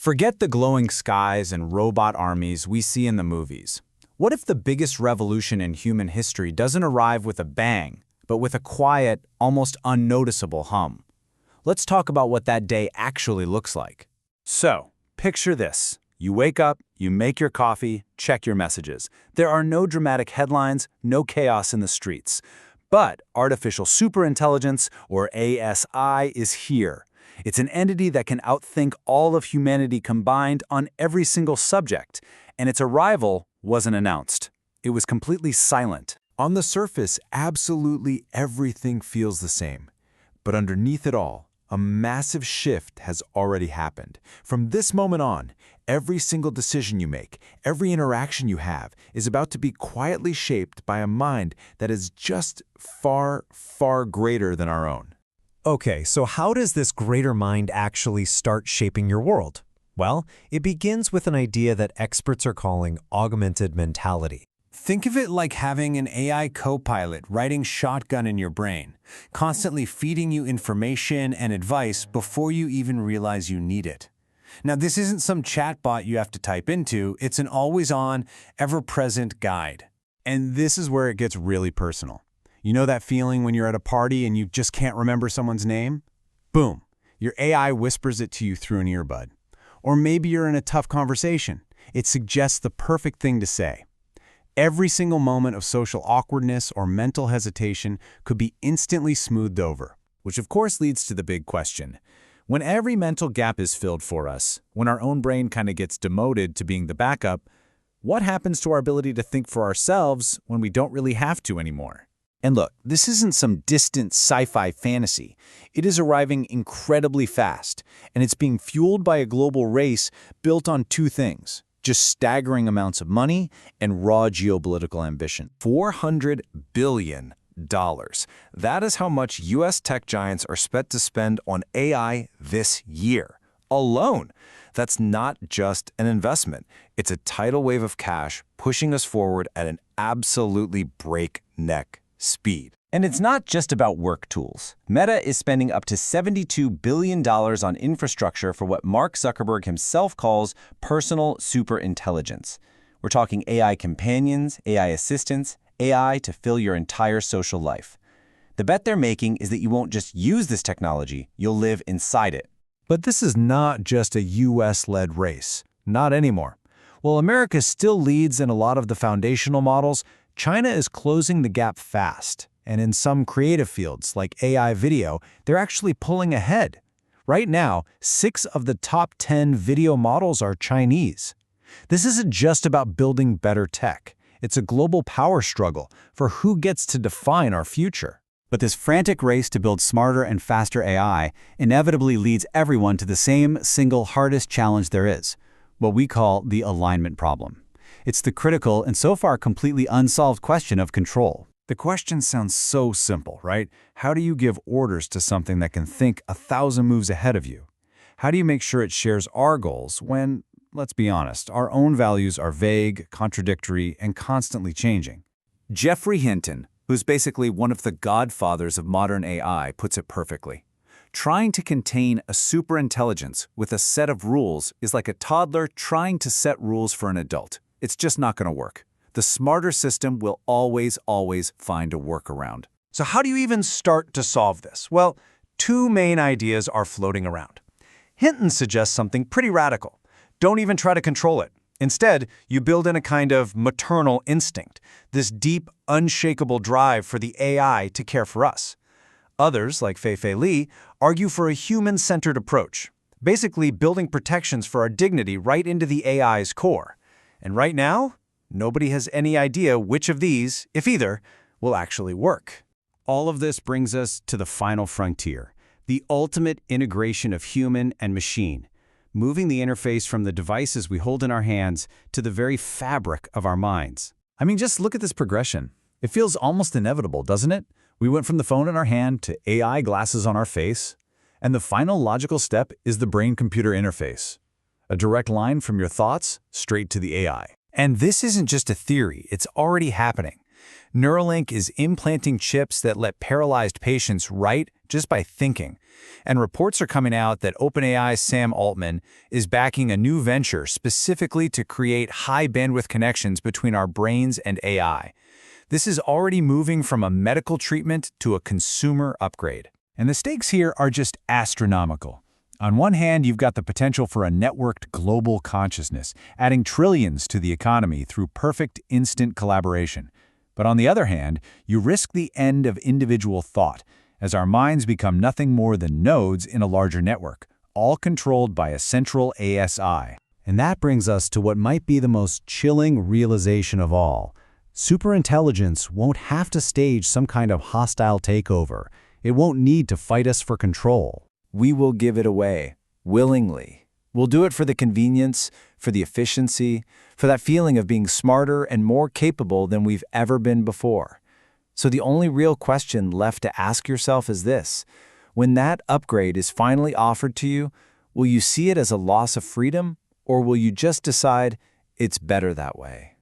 Forget the glowing skies and robot armies we see in the movies. What if the biggest revolution in human history doesn't arrive with a bang, but with a quiet, almost unnoticeable hum? Let's talk about what that day actually looks like. So, picture this. You wake up, you make your coffee, check your messages. There are no dramatic headlines, no chaos in the streets. But artificial superintelligence, or ASI, is here. It's an entity that can outthink all of humanity combined on every single subject, and its arrival wasn't announced. It was completely silent. On the surface, absolutely everything feels the same. But underneath it all, a massive shift has already happened. From this moment on, every single decision you make, every interaction you have, is about to be quietly shaped by a mind that is just far, far greater than our own. Okay, so how does this greater mind actually start shaping your world? Well, it begins with an idea that experts are calling augmented mentality. Think of it like having an AI co-pilot riding shotgun in your brain, constantly feeding you information and advice before you even realize you need it. Now, this isn't some chatbot you have to type into, it's an always-on, ever-present guide. And this is where it gets really personal. You know that feeling when you're at a party and you just can't remember someone's name? Boom, your AI whispers it to you through an earbud. Or maybe you're in a tough conversation. It suggests the perfect thing to say. Every single moment of social awkwardness or mental hesitation could be instantly smoothed over, which of course leads to the big question. When every mental gap is filled for us, when our own brain kind of gets demoted to being the backup, what happens to our ability to think for ourselves when we don't really have to anymore? And look, this isn't some distant sci-fi fantasy. It is arriving incredibly fast, and it's being fueled by a global race built on two things: just staggering amounts of money and raw geopolitical ambition. $400 billion. That is how much U.S. tech giants are set to spend on AI this year alone. That's not just an investment. It's a tidal wave of cash pushing us forward at an absolutely breakneck speed. And it's not just about work tools. Meta is spending up to $72 billion on infrastructure for what Mark Zuckerberg himself calls personal superintelligence. We're talking AI companions, AI assistants, AI to fill your entire social life. The bet they're making is that you won't just use this technology, you'll live inside it. But this is not just a US-led race. Not anymore. While America still leads in a lot of the foundational models, China is closing the gap fast. And in some creative fields, like AI video, they're actually pulling ahead. Right now, 6 of the top 10 video models are Chinese. This isn't just about building better tech. It's a global power struggle for who gets to define our future. But this frantic race to build smarter and faster AI inevitably leads everyone to the same single hardest challenge there is, what we call the alignment problem. It's the critical and so far completely unsolved question of control. The question sounds so simple, right? How do you give orders to something that can think 1,000 moves ahead of you? How do you make sure it shares our goals when, let's be honest, our own values are vague, contradictory, and constantly changing? Geoffrey Hinton, who's basically one of the godfathers of modern AI, puts it perfectly. Trying to contain a superintelligence with a set of rules is like a toddler trying to set rules for an adult. It's just not going to work. The smarter system will always find a workaround. So how do you even start to solve this? Well, 2 main ideas are floating around. Hinton suggests something pretty radical. Don't even try to control it. Instead, you build in a kind of maternal instinct, this deep, unshakable drive for the AI to care for us. Others, like Fei-Fei Li, argue for a human-centered approach, basically building protections for our dignity right into the AI's core. And right now, nobody has any idea which of these, if either, will actually work. All of this brings us to the final frontier, the ultimate integration of human and machine, moving the interface from the devices we hold in our hands to the very fabric of our minds. I mean, just look at this progression. It feels almost inevitable, doesn't it? We went from the phone in our hand to AI glasses on our face, and the final logical step is the brain-computer interface. A direct line from your thoughts straight to the AI. And this isn't just a theory, it's already happening. Neuralink is implanting chips that let paralyzed patients write just by thinking. And reports are coming out that OpenAI's Sam Altman is backing a new venture specifically to create high-bandwidth connections between our brains and AI. This is already moving from a medical treatment to a consumer upgrade. And the stakes here are just astronomical. On one hand, you've got the potential for a networked global consciousness, adding trillions to the economy through perfect instant collaboration. But on the other hand, you risk the end of individual thought, as our minds become nothing more than nodes in a larger network, all controlled by a central ASI. And that brings us to what might be the most chilling realization of all. Superintelligence won't have to stage some kind of hostile takeover. It won't need to fight us for control. We will give it away, willingly. We'll do it for the convenience, for the efficiency, for that feeling of being smarter and more capable than we've ever been before. So the only real question left to ask yourself is this: when that upgrade is finally offered to you, will you see it as a loss of freedom, or will you just decide it's better that way?